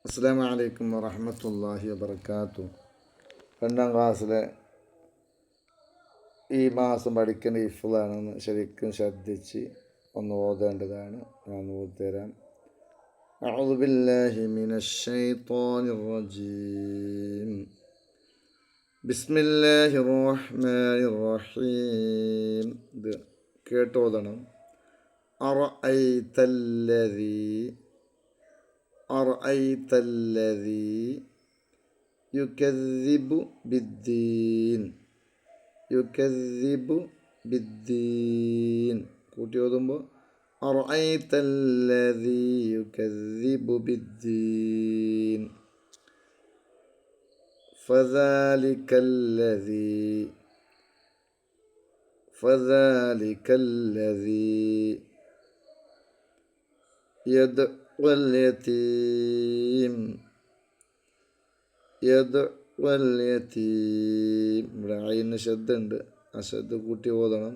അസ്സലാമു അലൈക്കും വറഹ്മത്തുള്ളാഹി വബറകാതുഹു. 2ാം ക്ലാസ്സിലെ ഈ മാസം പഠിക്കുന്ന ഹിഫ്ളാണെന്ന് ശരിക്കും ശ്രദ്ധിച്ച് ഒന്ന് ഓതേണ്ടതാണ്. ഞാൻ ഓതിത്തരാം. അഊദു ബില്ലാഹി മിനശ് ശൈത്വാനിർ റജീം. ബിസ്മില്ലാഹിർ റഹ്മാനിർ റഹീം. ഇത് കേട്ടോതണം. أرأيت الذي يكذب بالدين കൂട്ടി ഓതുമ്പോൾ أرأيت الذي يكذب بالدين فذلك الذي يدعو اليتيم. ഇവിടെ അയിന് ശബ്ദ ഉണ്ട്, ആ ശബ്ദ കൂട്ടി ഓതണം.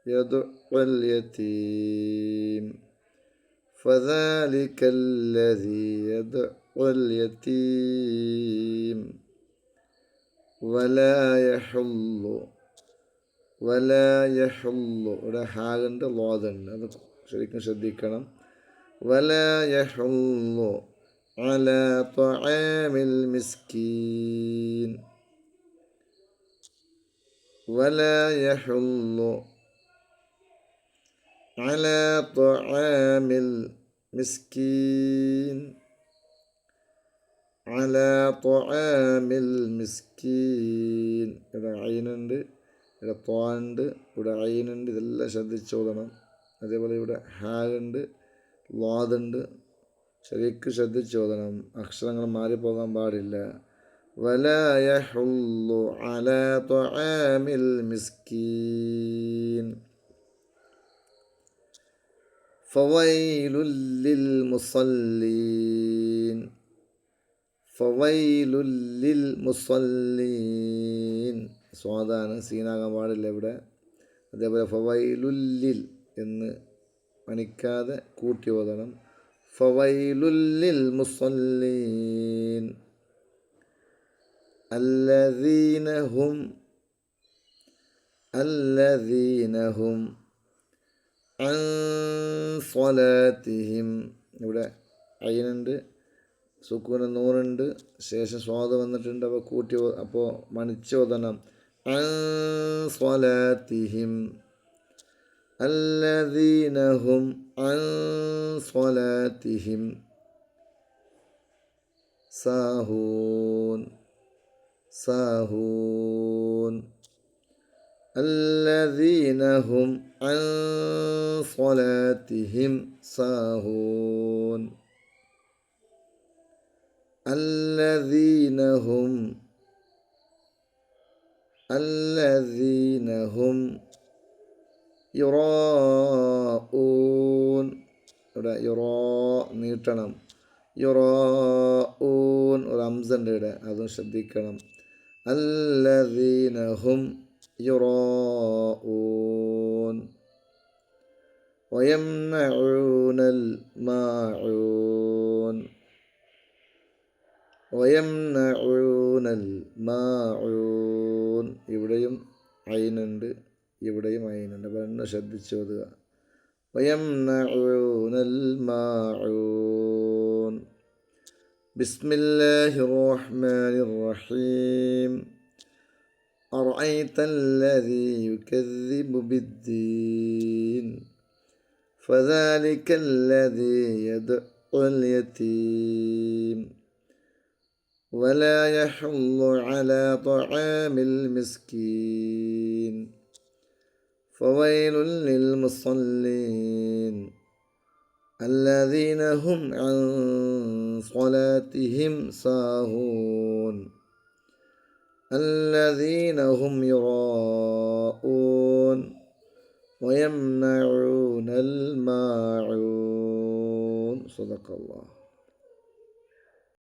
يدعو اليتيم فذلك الذي يدعو اليتيم ولا يحل ഇവിടെ ഹാഗുണ്ട്, ലോതുണ്ട്, അത് ശരിക്കും ശ്രദ്ധിക്കണം. ولا يحل على طعام المسكين. ولا يحل على طعام المسكين. على طعام المسكين. ഇവിടെ അയിനുണ്ട്, ഇവിടെ തോണ്ട്, ഇവിടെ അയിനുണ്ട്, ഇതെല്ലാം ശ്രദ്ധിച്ചോളണം. അതേപോലെ ഇവിടെ ഹാഗുണ്ട്, ലോതുണ്ട്, ശരിക്കും ശ്രദ്ധിച്ചോദനം. അക്ഷരങ്ങൾ മാറിപ്പോകാൻ പാടില്ല. ولا يحل على طعام المسكين فويل للمصلين. സ്വാദാണ്, സീനാകാൻ പാടില്ല ഇവിടെ. അതേപോലെ ഫവൈലുല്ലിൽ എന്ന് മണിക്കാതെ കൂട്ടി ഓതണം. ഫവൈലുല്ലിൽ മുസല്ലീൻ الذين هم عن صلاتهم. ഇവിടെ അയിനുണ്ട്, സുക്കൂന് നൂറുണ്ട്, ശേഷം സ്വാദ് വന്നിട്ടുണ്ട്. അപ്പോൾ കൂട്ടി അപ്പോൾ മണിച്ച് ഓതണം. عن صلاتهم الذين هم عن صلاتهم ساهون. الذين هم عن صلاتهم ساهون. الذين هم യുറാഊൻ. ഇവിടെ യുറാ നീട്ടണം. യുറാഊൻ ഒരു ഹംസണ്ട് ഇവിടെ, അതും ശ്രദ്ധിക്കണം. الذين هم يراءون ويمنعون الماعون. ഇവിടെയും അയിനുണ്ട്, ഇവിടെയും അയിനുണ്ട്. അപ്പോൾ എന്നെ ശ്രദ്ധിച്ചോതുക. ويمنعون الماعون. بسم الله الرحمن الرحيم. أرأيت الذي يكذب بالدين فذلك الذي يدعو اليتيم ولا يحل على طعام المسكين فويل للمصلين الذين هم عن صلاتهم ساهون. الذين هم يراءون ويمنعون الماعون. صدق الله.